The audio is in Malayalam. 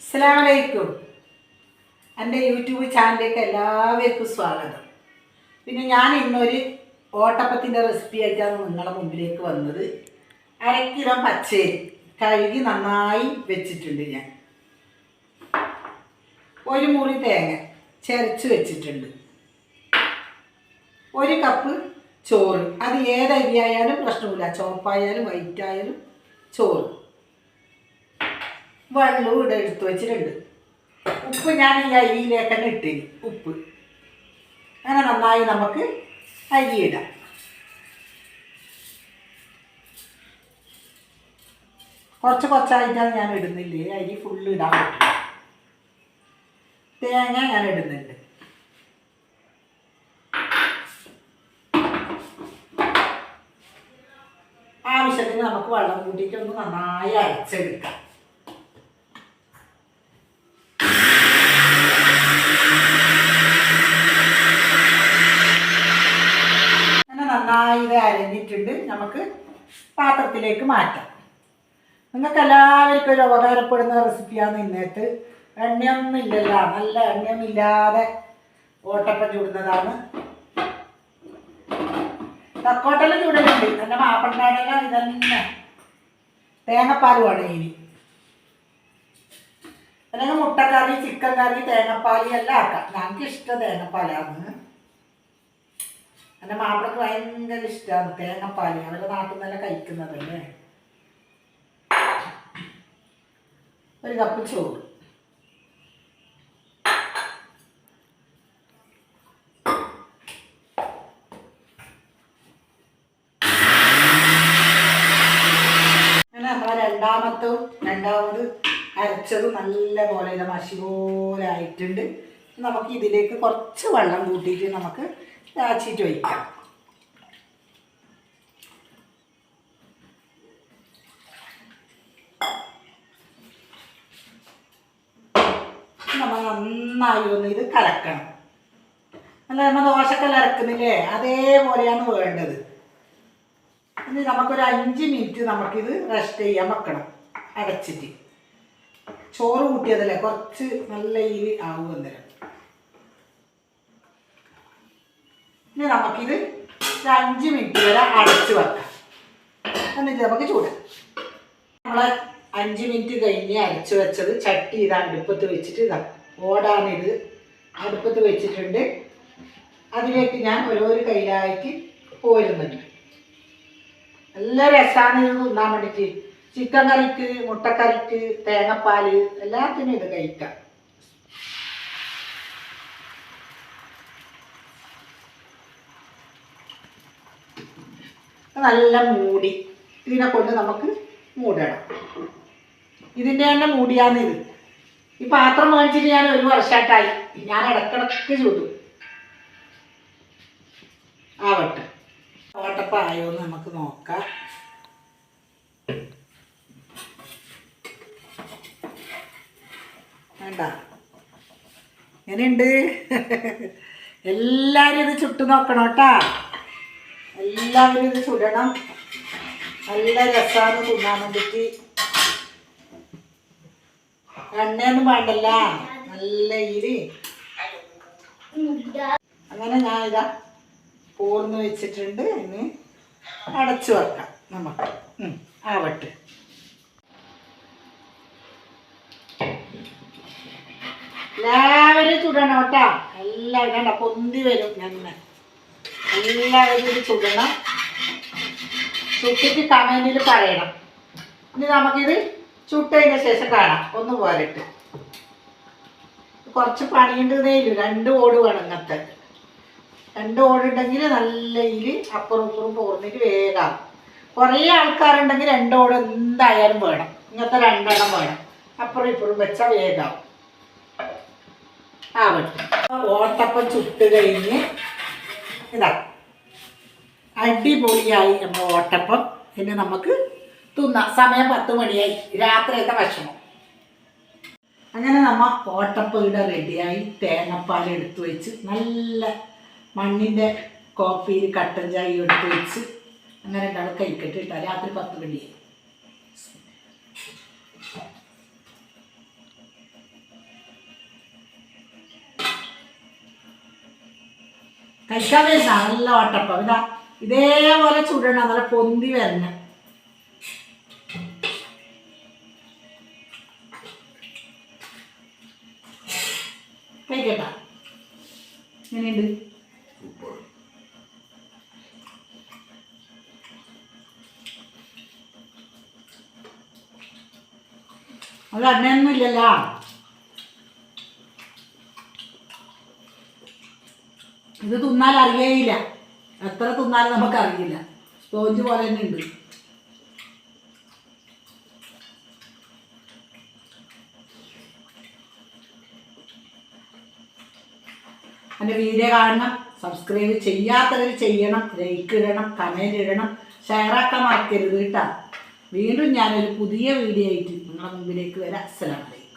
അസ്സലാമലൈക്കും. എൻ്റെ യൂട്യൂബ് ചാനലിലേക്ക് എല്ലാവർക്കും സ്വാഗതം. പിന്നെ ഞാൻ ഇന്നൊരു ഓട്ടപ്പത്തിൻ്റെ റെസിപ്പി ആയിട്ടാണ് നിങ്ങളുടെ മുമ്പിലേക്ക് വന്നത്. 1/2 കിലോ പച്ചരി കഴുകി നന്നായി വെച്ചിട്ടുണ്ട്. ഞാൻ 1 മുറി തേങ്ങ ചരച്ച് വെച്ചിട്ടുണ്ട്. 1 കപ്പ് ചോറ്, അത് ഏത് അരിയായാലും പ്രശ്നമില്ല, ചുവപ്പായാലും വൈറ്റായാലും ചോറ്. വെള്ളവും ഇവിടെ എടുത്ത് വെച്ചിട്ടുണ്ട്. ഉപ്പ് ഞാൻ ഈ അരിയിലേക്ക് തന്നെ ഇട്ടിന് ഉപ്പ്. അങ്ങനെ നന്നായി നമുക്ക് അരിയിടാം. കുറച്ചായിട്ടാണ് ഞാൻ ഇടുന്നില്ലേ, അരി ഫുള്ള് ഇടാൻ പറ്റും. തേങ്ങ ഞാൻ ഇടുന്നുണ്ട്. ആവശ്യത്തിന് നമുക്ക് വെള്ളം കൂട്ടിയിട്ട് ഒന്ന് നന്നായി അരച്ചെടുക്കാം. നന്നായി ഇത് അരഞ്ഞിട്ടുണ്ട്. നമുക്ക് പാത്രത്തിലേക്ക് മാറ്റാം. നിങ്ങൾക്ക് എല്ലാവർക്കും ഒരു ഉപകാരപ്പെടുന്ന റെസിപ്പിയാണ് ഇന്നത്തെ. എണ്ണയൊന്നും ഇല്ലല്ലോ, നല്ല എണ്ണയൊന്നും ഇല്ലാതെ ഓട്ടപ്പം ചൂടുന്നതാണ്. തക്കോട്ടെല്ലാം ചൂടലുണ്ട്, എൻ്റെ മാപ്പിളനാടെല്ലാം ഇതന്നെ. തേങ്ങപ്പാലുമാണ് ഇനി, അല്ലെങ്കിൽ മുട്ടക്കറി, ചിക്കൻ കറി, തേങ്ങപ്പാലി എല്ലാം ആക്കാം. ഞങ്ങൾക്ക് ഇഷ്ടം തേങ്ങപ്പാലാണ്. എൻ്റെ മാപ്പിളക്ക് ഭയങ്കര ഇഷ്ടമാണ് തേങ്ങപ്പാല്. അവരുടെ നാട്ടിൽ നിന്നെല്ലാം കഴിക്കുന്നതല്ലേ. 1 കപ്പ് ചോറ്, അങ്ങനെ നമ്മളെ രണ്ടാമത് അരച്ചത് നല്ല പോലെ മഷി പോലെ ആയിട്ടുണ്ട്. നമുക്ക് ഇതിലേക്ക് കുറച്ച് വെള്ളം കൂട്ടിയിട്ട് നമുക്ക് കാച്ചിട്ട് വയ്ക്കാം. നമ്മൾ നന്നായി ഒന്ന് ഇത് കലക്കണം. അല്ല, നമ്മൾ ദോശക്കല്ല അരക്കുന്നില്ലേ, അതേപോലെയാണ് വേണ്ടത്. ഇനി നമുക്കൊരു 5 മിനിറ്റ് നമുക്കിത് റെസ്റ്റ് ചെയ്യാൻ വെക്കണം അടച്ചിട്ട്. ചോറ് കൂട്ടിയതല്ലേ, കുറച്ച് നല്ല ഇരി ആവും അന്നേരം. ഇനി നമുക്കിത് 5 മിനിറ്റ് വരെ അടച്ച് വെക്കാം. എന്നിട്ട് നമുക്ക് ചൂടാം. നമ്മൾ 5 മിനിറ്റ് കഴിഞ്ഞ് അരച്ച് വെച്ചത് ചട്ടി ഇതാ അടുപ്പത്ത് വെച്ചിട്ട് ഇതാ ഓടാനിത് അടുപ്പത്ത് വെച്ചിട്ടുണ്ട്. അതിലേക്ക് ഞാൻ ഓരോരോ കയ്യിലായിട്ട് പോരുന്നുണ്ട്. നല്ല രസമാണ് ഇത് തിന്നാൻ വേണ്ടിയിട്ട്. ചിക്കൻ കറിക്ക്, മുട്ടക്കറിക്ക്, തേങ്ങപ്പാല് എല്ലാത്തിനും ഇത് കഴിക്കാം. നല്ല മൂടി ഇതിനെ കൊണ്ട് നമുക്ക് മൂടണം. ഇതിൻ്റെ തന്നെ മൂടിയാന്ന് ഇത്. ഈ പാത്രം മേടിച്ചിട്ട് ഞാൻ 1 വർഷമായിട്ടായി. ഞാൻ ഇടക്കിടക്ക് ചൂടും. ആവട്ടെ, ഓട്ടപ്പം ആയോന്ന് നമുക്ക് നോക്കാം. വേണ്ട, എങ്ങനെയുണ്ട്? എല്ലാവരും ഇത് ചുട്ടു നോക്കണം കേട്ടാ. എല്ലാവരും ഇത് ചുടണം. നല്ല രസമാണ് തിന്നാൻ വേണ്ടിയിട്ട്. എണ്ണയൊന്നും വേണ്ടല്ല, നല്ല ഇരി. അങ്ങനെ ഞാൻ ഇതാ പോർന്ന് വെച്ചിട്ടുണ്ട്. ഇനി അടച്ചു വെക്കാം നമുക്ക്. ആവട്ടെ. എല്ലാവരും ചുടണം കേട്ടാ. എല്ലാവരും കണ്ട പൊന്തി വരും. തന്നെ എല്ലാവരും ഇത് ചുടണം. ചുട്ടിട്ട് കമന്റിൽ പറയണം. ഇനി നമുക്കിത് ചുട്ടതിന് ശേഷം കാണാം. ഒന്ന് പോരട്ട്. കുറച്ച് പണിയുണ്ടെന്നേ ഇല്ല. 2 ഓട് വേണം. ഇങ്ങനത്തെ 2 ഓടുണ്ടെങ്കിൽ നല്ല ഇല് അപ്പുറം ഇപ്പുറം പോർന്നിട്ട് വേഗം. കുറേ ആൾക്കാരുണ്ടെങ്കിൽ 2 ഓട് എന്തായാലും വേണം. ഇങ്ങനത്തെ 2 എണ്ണം വേണം. അപ്പുറം ഇപ്പുറം വെച്ചാൽ വേഗം ആവട്ടെ. ഓട്ടപ്പം ചുട്ട് കഴിഞ്ഞ് ഇതാ അടിപൊളിയായി നമ്മൾ ഓട്ടപ്പം. പിന്നെ നമുക്ക് തിന്നാം. സമയം 10 മണിയായി, രാത്രിയത്തെ ഭക്ഷണം. അങ്ങനെ നമ്മൾ ഓട്ടപ്പം ഇവിടെ റെഡിയായി. തേങ്ങാപ്പാൽ എടുത്ത് വെച്ച് നല്ല മണ്ണിൻ്റെ കോപ്പിയിൽ കട്ടൻ ചായ എടുത്ത് വെച്ച് അങ്ങനെ ഉണ്ടാവും. കഴിക്കട്ടെ. രാത്രി 10 മണിയായി. കഴിക്കാൻ വരുന്ന നല്ല വട്ടപ്പം ഇതാ ഇതേപോലെ ചുടണം, നല്ല പൊന്തി വരണം. കഴിക്കട്ടാ, എങ്ങനെയുണ്ട്? അത് എണ്ണയൊന്നും ഇല്ലല്ലോ. ഇത് തിന്നാൽ അറിയേയില്ല, എത്ര തിന്നാലും നമുക്കറിയില്ല. സ്പോഞ്ച് പോലെ തന്നെ ഉണ്ട്. എൻ്റെ വീഡിയോ കാണണം, സബ്സ്ക്രൈബ് ചെയ്യാത്തവർ ചെയ്യണം, ലൈക്ക് ഇടണം, കമൻറ്റ് ഇടണം, ഷെയറാക്കാൻ മറക്കരുത് കേട്ടോ. വീണ്ടും ഞാനൊരു പുതിയ വീഡിയോ ആയിട്ട് നിങ്ങളുടെ മുമ്പിലേക്ക് വരാം. അസ്സലാമു അലൈക്കും.